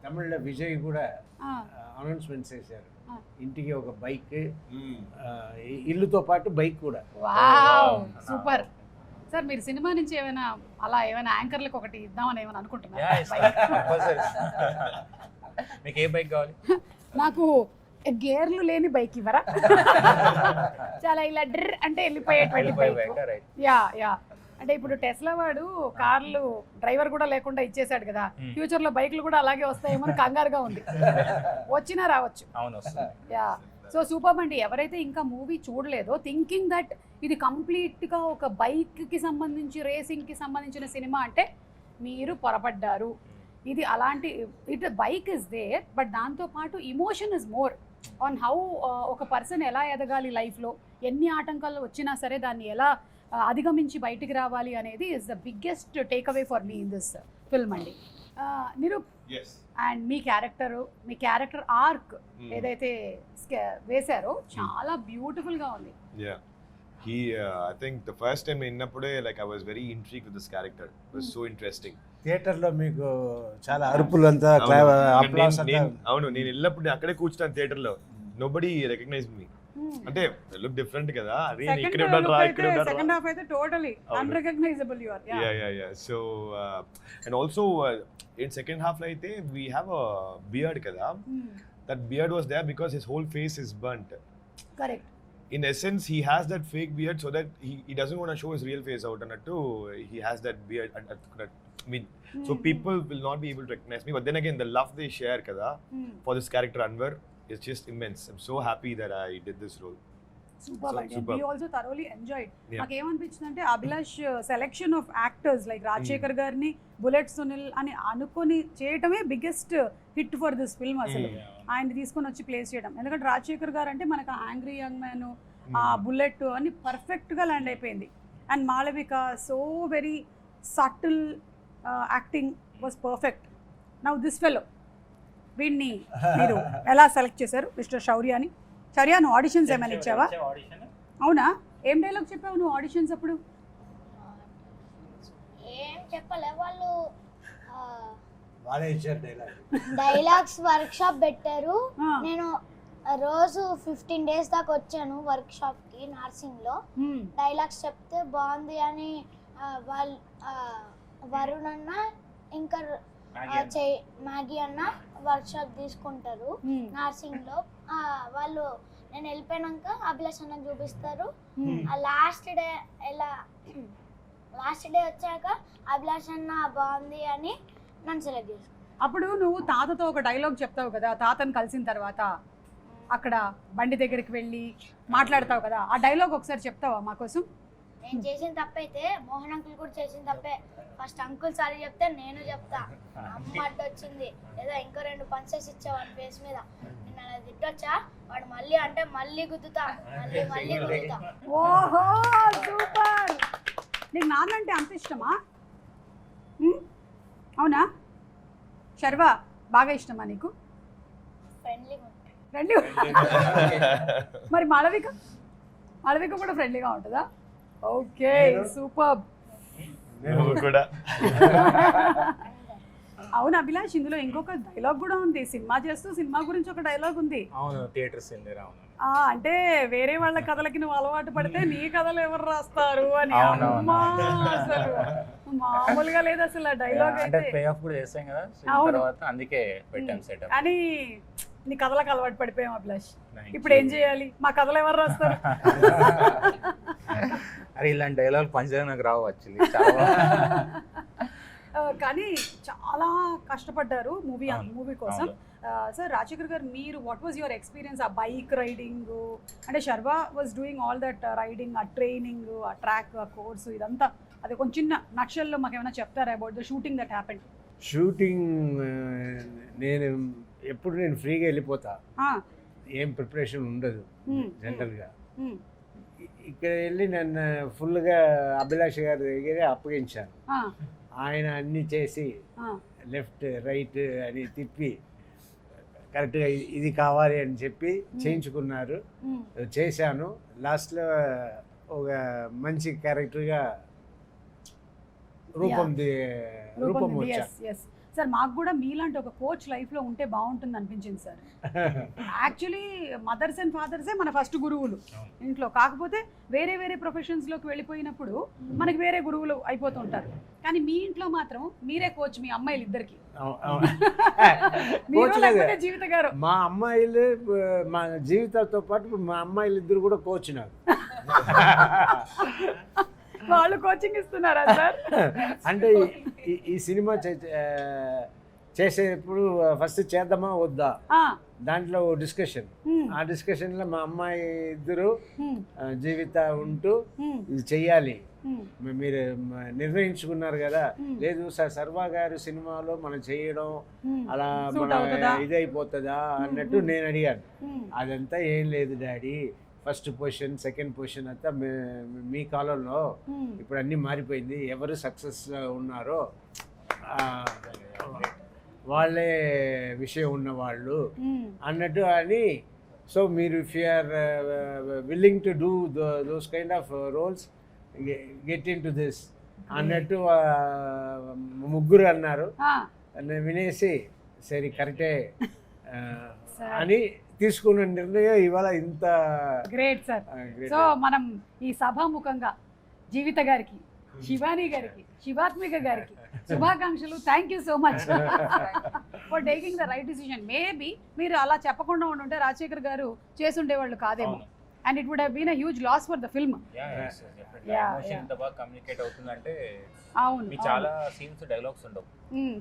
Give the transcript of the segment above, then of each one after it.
తమిళ్లో విజయ్ కూడా ఆ, అనౌన్స్మెంట్స్ చేశారు, ఆ. ఇంటికి ఒక బైక్, ఇల్లుతో పాటు బైక్ కూడా. Wow super sir. మీరు సినిమా నుంచి ఏమైనా అలా ఏమైనా యాంకర్లకు ఒకటి ఇద్దామని ఏమైనా అనుకుంటున్నారా? మీకు ఏ బైక్ కావాలి? నాకు గేర్లు లేని బైక్ ఇవ్వరా? చాలా ఇలా డ్ర్ అంటే వెళ్ళిపోయేటువంటి బైక్. యా యా అంటే ఇప్పుడు టెస్లా వాడు కార్లు డ్రైవర్ కూడా లేకుండా ఇచ్చేసాడు కదా, ఫ్యూచర్ లో బైక్లు కూడా అలాగే వస్తాయేమో అని కంగారుగా ఉంది. వచ్చినా రావచ్చు. అవును వస్తుంది. యా సో సూపర్ అండి. ఎవరైతే ఇంకా మూవీ చూడలేదో, థింకింగ్ దట్ ఇది కంప్లీట్గా ఒక బైక్కి సంబంధించి రేసింగ్కి సంబంధించిన సినిమా అంటే మీరు పొరపడ్డారు. ఇది అలాంటి it bike is there, but దాంతోపాటు emotion is more on how ఒక పర్సన్ ఎలా ఎదగాలి లైఫ్లో, ఎన్ని ఆటంకాలు వచ్చినా సరే దాన్ని ఎలా అధిగమించి బయటికి రావాలి అనేది is the biggest takeaway for me in this film అండి. Nirup and me character arc ఏదైతే వేశారో చాలా బ్యూటిఫుల్ గా ఉంది. I think the first time innappude like I was very intrigued with this character. It was so interesting. థియేటర్లో మీకు చాలా అరుపులు అంతా అప్లాస్ అంతా. అవును, నేను వెళ్ళినప్పుడు అక్కడే కూర్చున్నాను థియేటర్లో. Nobody recognize me. అంటే లుక్ డిఫరెంట్ కదా, అది ఇక్కడ ఉండరా ఇక్కడ ఉండరా. సెకండ్ హాఫ్ అయితే totally unrecognizable you are. Yeah so and also in second half లో అయితే we have a beard కదా. That beard was there because his whole face is burnt. Correct. In essence he has that fake beard so that he doesn't want to show his real face out, and he has that beard. I mean, so people will not be able to recognize me, but then again the love they share kada for this character Anwar is just immense. I'm so happy that I did this role. Super అండి. Superb. we also thoroughly enjoyed. Yeah. నాకు ఏమనిపించింది అంటే Abhilash selection of actors like Rajasekhar గారిని, bullet Sunil అని అనుకొని చేయటమే biggest hit for this film. అసలు ఆయన తీసుకొని వచ్చి ప్లేస్ చేయడం, ఎందుకంటే రాజశేఖర్ గారు అంటే మనకు యాంగ్రీ యంగ్ మ్యాన్, ఆ బుల్లెట్ అని పర్ఫెక్ట్గా ల్యాండ్ అయిపోయింది. And Malavika so very subtle acting was perfect. Now this fellow వీడిని మీరు ఎలా సెలెక్ట్ చేశారు మిస్టర్ శౌర్యాని? శౌర్య, నువ్వు ఆడిషన్స్ ఏమైనా ఇచ్చావా? అవునా? ఏం డైలాగ్ చెప్పావు నువ్వు ఆడిషన్స్ అప్పుడు? ఏం చెప్పలే వాళ్ళు. వాళ్ళే ఇచ్చారు డైలాగ్స్ వర్క్ షాప్ పెట్టారు. ఆ. నేను రోజు 15 days దాకా వచ్చాను వర్క్ షాప్ కి నర్సింగ్ లో. డైలాగ్స్ చెప్తే బాగుంది అని వాళ్ళు వరుణ్ అన్న ఇంకా మ్యాగీ అన్న వర్క్ షాప్ తీసుకుంటారు నర్సింగ్ లో. వాళ్ళు నేను వెళ్ళిపోయినాక అభిలాష్ అన్నకు చూపిస్తారు. లాస్ట్ డే వచ్చాక అభిలాష్ అన్న బాగుంది అని నన్ను సెలెక్ట్ చేసుకున్నాను. అప్పుడు నువ్వు తాతతో ఒక డైలాగ్ చెప్తావు కదా, తాతను కలిసిన తర్వాత అక్కడ బండి దగ్గరికి వెళ్ళి మాట్లాడతావు కదా, ఆ డైలాగ్ ఒకసారి చెప్తావా మా కోసం? నేను చేసిన తప్పైతే మోహన్ అంకుల్ కూడా చేసిన తప్పే. ఫస్ట్ అంకుల్ సారీ చెప్తే నేను చెప్తా. అమ్మ అడ్డు వచ్చింది ఏదో ఇంకో 2 పంచెస్ ఇచ్చావు వాడి ఫేస్ మీద, నేను అలా తిట్టొచ్చా? వాడు మళ్ళీ అంటే మళ్ళీ గుద్దుతా, మళ్ళీ గుద్దుతా. ఓహో సూపర్. నీకు నాన్న అంటే అంత ఇష్టమా? అవునా శర్వా, బాగా ఇష్టమా నీకు? ఫ్రెండ్లీగా ఉంటాయి. ఫ్రెండ్లీ. మరి మాళవిక కూడా ఫ్రెండ్లీగా ఉంటుందా? Okay super. నువ్వు కూడా. అవును అభిలాష్, ఇందులో ఇంకొక డైలాగ్ కూడా ఉంది. సినిమా చేస్తూ సినిమా గురించి ఒక డైలాగ్ ఉంది. అవును, థియేటర్ సీన్ దగ్గర. అవును, అంటే వేరే వాళ్ళ కథలకి నువ్వు అలవాటు పడితే నీ కథలు ఎవరు రాస్తారు అని. అవునవును. అమ్మా, అసలు మామూలుగా లేదు అసలు ఆ డైలాగ్ అంటే అయితే. పే ఆఫ్ కూడా చేసాం కదా అవును. తర్వాత, అందుకే పెట్టాం సెటప్. కానీ నీ కథలకు అలవాటు పడిపోయాం అభిలాష్. Thank ఇప్పుడు ఏం you. చేయాలి? మా కథలు ఎవరు రాస్తారు? అరే ఇలాంటి డైలాగ్ పంచడం నాకు రావు యాక్చువల్లీ. చాలా కానీ చాలా కష్టపడ్డారు మూవీ కోసం. అవును. సార్ రాజశేఖర్ గారు, మీరు వాట్ వాజ్ యువర్ ఎక్స్పీరియన్స్ ఆ బైక్ రైడింగ్? అంటే Sharwa was doing all that riding, ఆ ట్రైనింగ్, ఆ ట్రాక్, ఆ కోర్సు, ఇదంతా అది కొంచెం చిన్న నక్షల్లో మాకు ఏమైనా చెప్తారా about the shooting that happened? Shooting నేను ఫ్రీగా వెళ్ళిపోతా, ఏం ప్రిపరేషన్ ఉండదు జనరల్గా. ఇక్కడ వెళ్ళి నన్ను ఫుల్గా అభిలాష్ గారి దగ్గర అప్పగించాను. ఆయన అన్నీ చేసి లెఫ్ట్ రైట్ అని తిప్పి కరెక్ట్గా ఇది కావాలి అని చెప్పి చేయించుకున్నారు, చేశాను. లాస్ట్లో ఒక మంచి క్యారెక్టర్గా రూపం వచ్చా. సార్ మాకు కూడా మీలాంటి ఒక కోచ్ లైఫ్లో ఉంటే బాగుంటుంది అనిపించింది సార్. యాక్చువల్లీ మదర్స్ అండ్ ఫాదర్సే మన ఫస్ట్ గురువులు ఇంట్లో. కాకపోతే వేరే వేరే ప్రొఫెషన్స్లోకి వెళ్ళిపోయినప్పుడు మనకి వేరే గురువులు అయిపోతూ ఉంటారు. కానీ మీ ఇంట్లో మాత్రం మీరే కోచ్ మీ అమ్మాయిలు ఇద్దరికి. మీరు లేకపోతే జీవిత గారు. మా అమ్మాయిలు మా జీవితాలతో పాటు మా అమ్మాయిలు ఇద్దరు కూడా కోచ్ నాకు. వాళ్ళు కోచింగ్ ఇస్తున్నారా సార్? అంటే ఈ సినిమా చేసేటప్పుడు ఫస్ట్ చేద్దామా వద్దా దాంట్లో డిస్కషన్. ఆ డిస్కషన్లో మా అమ్మాయి ఇద్దరు జీవిత ఉంటూ ఇది చెయ్యాలి మీరు నిర్ణయించుకున్నారు కదా. లేదు సార్ సర్వా గారి సినిమాలో మనం చేయడం అలా మన ఇదైపోతుందా అన్నట్టు నేను అడిగాను. అదంతా ఏం లేదు daddy, first position second position అంతా మీ కాలంలో ఇప్పుడు అన్నీ మారిపోయింది. ఎవరు సక్సెస్ ఉన్నారో వాళ్ళే విషయం ఉన్నవాళ్ళు అన్నట్టు అని. సో మీరు if you are willing to do those kind of roles get into this అన్నట్టు ముగ్గురు అన్నారు. వినేసి సరే కరెక్టే అని తీసుకున్న నిర్ణయం ఇవాళ ఇంత గ్రేట్ సార్. సో మనం ఈ సభాముఖంగా జీవిత గారికి, శివాని గారికి, శివాత్మిక గారికి శుభాకాంక్షలు. Thank you so much for taking the right decision. Maybe మీరు అలా చెప్పకుండా ఉండుంటే రాజశేఖర్ గారు చేసుండేవాళ్ళు కాదేమో. And it would have been a huge loss for the film. ఎంత బాగా కమ్యూనికేట్ అవుతుందంటే అవును, మీ చాలా సీన్స్ డైలాగ్స్ ఉండవు.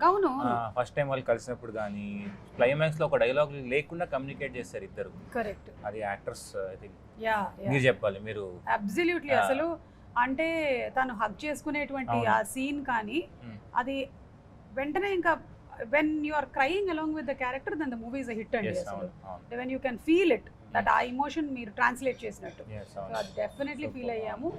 అవును, ఫస్ట్ టైం వాళ్ళు కలిసినప్పుడు కానీ క్లైమాక్స్ లో ఒక డైలాగ్ లేకుండా కమ్యూనికేట్ చేస్తారు ఇద్దరు. కరెక్ట్. అది యాక్టర్స్ ఐ థింక్ యా మీరు చెప్పాలి. మీరు అబ్సల్యూట్లీ అసలు అంటే తను హగ్ చేసుకునేటువంటి ఆ సీన్ కానీ అది వెంటనే ఇంకా when you are crying along with the character then the movie is a hit and when you can feel it that ఆ ఎమోషన్ మీరు ట్రాన్స్లేట్ చేసినట్టు డెఫినెట్లీ ఫీల్ అయ్యాము.